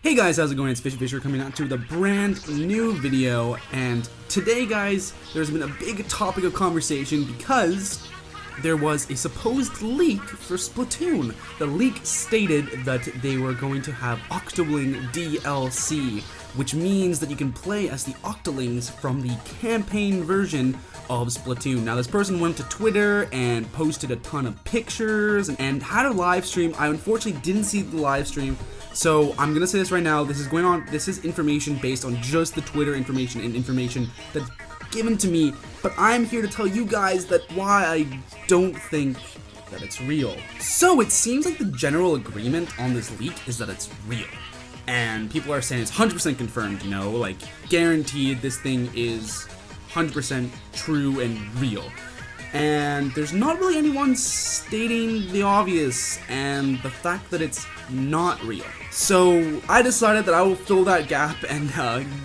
Hey guys, how's it going? It's FishyFisher coming out to the brand new video, and today guys, there's been a big topic of conversation because there was a supposed leak for Splatoon. The leak stated that they were going to have Octoling DLC, which means that you can play as the Octolings from the campaign version of Splatoon. Now this person went to Twitter and posted a ton of pictures and had a live stream. I unfortunately didn't see the live stream, so I'm gonna say this right now. This is information based on just the Twitter information and information that's given to me, but I'm here to tell you guys that why I don't think that it's real. So it seems like the general agreement on this leak is that it's real. And people are saying it's 100% confirmed, you know, like guaranteed this thing is 100% true and real. And there's not really anyone stating the obvious and the fact that it's not real. So I decided that I will fill that gap and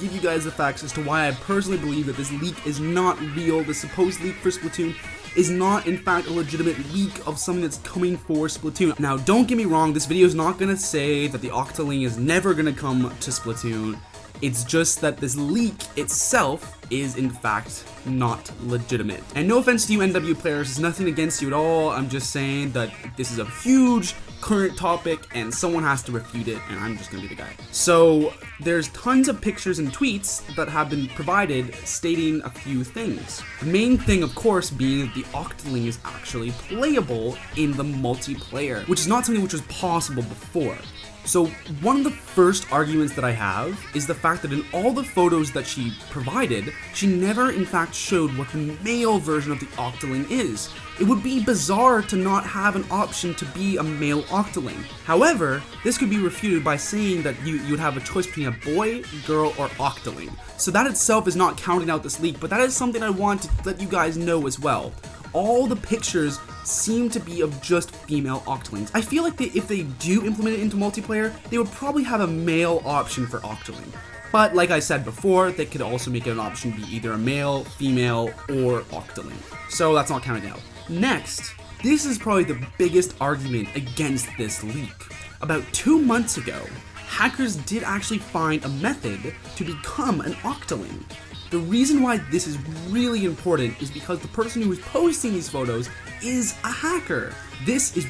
give you guys the facts as to why I personally believe that this leak is not real. The supposed leak for Splatoon is not in fact a legitimate leak of something that's coming for Splatoon. Now don't get me wrong, this video is not going to say that the Octoling is never going to come to Splatoon. It's just that this leak itself is in fact not legitimate. And no offense to you NW players, there's nothing against you at all. I'm just saying that this is a huge current topic and someone has to refute it, and I'm just gonna be the guy. So there's tons of pictures and tweets that have been provided stating a few things. The main thing, of course, being that the Octoling is actually playable in the multiplayer, which is not something which was possible before. So one of the first arguments that I have is the fact that in all the photos that she provided, she never in fact showed what the male version of the Octoling is. It would be bizarre to not have an option to be a male Octoling. However, this could be refuted by saying that you'd have a choice between a boy, girl, or Octoling. So that itself is not counting out this leak, but that is something I want to let you guys know as well. All the pictures seem to be of just female Octolings. I feel like if they do implement it into multiplayer, they would probably have a male option for Octoling. But like I said before, they could also make it an option to be either a male, female, or Octoling. So that's not counted out. Next, this is probably the biggest argument against this leak. About 2 months ago, hackers did actually find a method to become an Octoling. The reason why this is really important is because the person who is posting these photos is a hacker. This is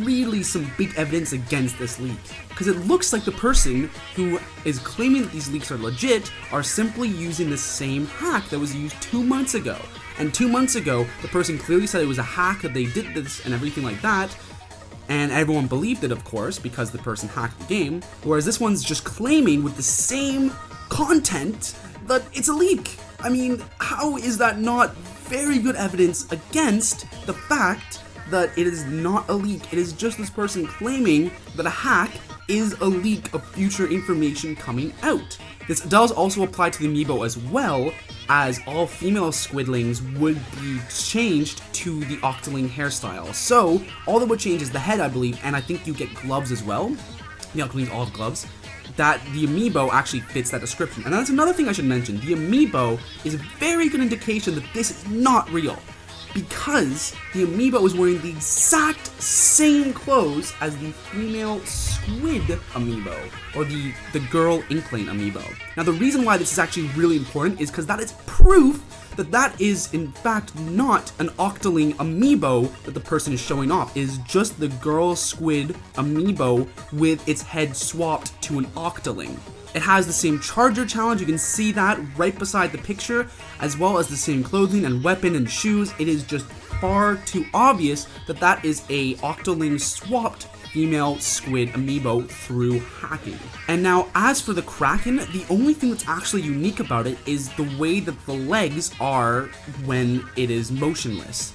really some big evidence against this leak, because it looks like the person who is claiming that these leaks are legit are simply using the same hack that was used 2 months ago. And 2 months ago, the person clearly said it was a hack, that they did this and everything like that, and everyone believed it, of course, because the person hacked the game, whereas this one's just claiming with the same content that it's a leak. I mean, how is that not very good evidence against the fact that it is not a leak? It is just this person claiming that a hack is a leak of future information coming out. This does also apply to the amiibo as well, as all female squidlings would be changed to the Octoling hairstyle. So all that would change is the head, I believe, and I think you get gloves as well. The Octolings all have gloves. That the amiibo actually fits that description. And that's another thing I should mention. The amiibo is a very good indication that this is not real, because the amiibo is wearing the exact same clothes as the female squid amiibo, or the girl inkling amiibo. Now the reason why this is actually really important is because that is proof that that is in fact not an Octoling amiibo that the person is showing off. It is just the girl squid amiibo with its head swapped to an Octoling. It has the same charger challenge, you can see that right beside the picture, as well as the same clothing and weapon and shoes. It is just far too obvious that that is a Octoling swapped female squid amiibo through hacking. And now as for the Kraken, the only thing that's actually unique about it is the way that the legs are when it is motionless.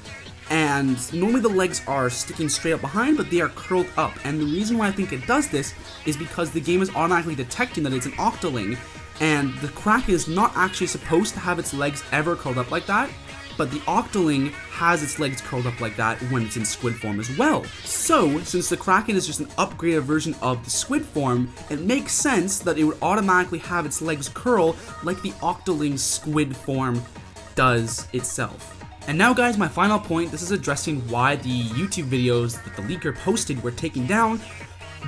And normally the legs are sticking straight up behind, but they are curled up. And the reason why I think it does this is because the game is automatically detecting that it's an Octoling, and the Kraken is not actually supposed to have its legs ever curled up like that, but the Octoling has its legs curled up like that when it's in squid form as well. So, since the Kraken is just an upgraded version of the squid form, it makes sense that it would automatically have its legs curl like the Octoling squid form does itself. And now guys, my final point, this is addressing why the YouTube videos that the leaker posted were taken down.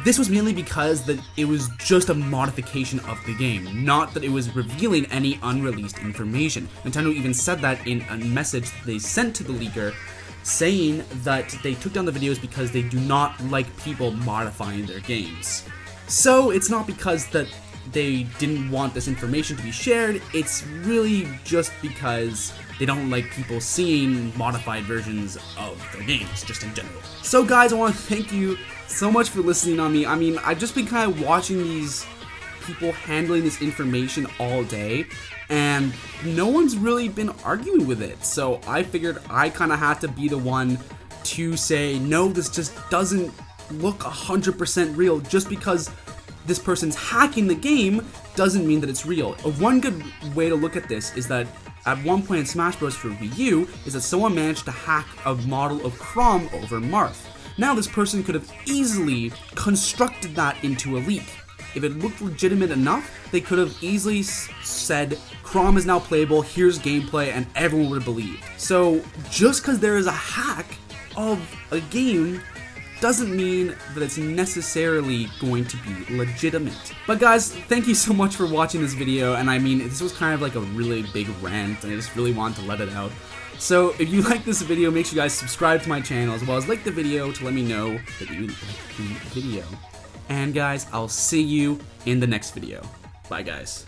This was mainly because that it was just a modification of the game, not that it was revealing any unreleased information. Nintendo even said that in a message they sent to the leaker, saying that they took down the videos because they do not like people modifying their games. So it's not because that they didn't want this information to be shared, it's really just because they don't like people seeing modified versions of their games, just in general. So guys, I want to thank you so much for listening on me. I mean, I've just been kind of watching these people handling this information all day, and no one's really been arguing with it. So I figured I kind of had to be the one to say, no, this just doesn't look 100% real. Just because this person's hacking the game doesn't mean that it's real. One good way to look at this is that at one point in Smash Bros. For Wii U, is that someone managed to hack a model of Chrom over Marth. Now this person could have easily constructed that into a leak. If it looked legitimate enough, they could have easily said, Chrom is now playable, here's gameplay, and everyone would have believed. So just because there is a hack of a game doesn't mean that it's necessarily going to be legitimate. But guys, thank you so much for watching this video, and I mean, this was kind of like a really big rant, and I just really wanted to let it out. So if you like this video, make sure you guys subscribe to my channel, as well as like the video to let me know that you like the video. And guys, I'll see you in the next video. Bye guys.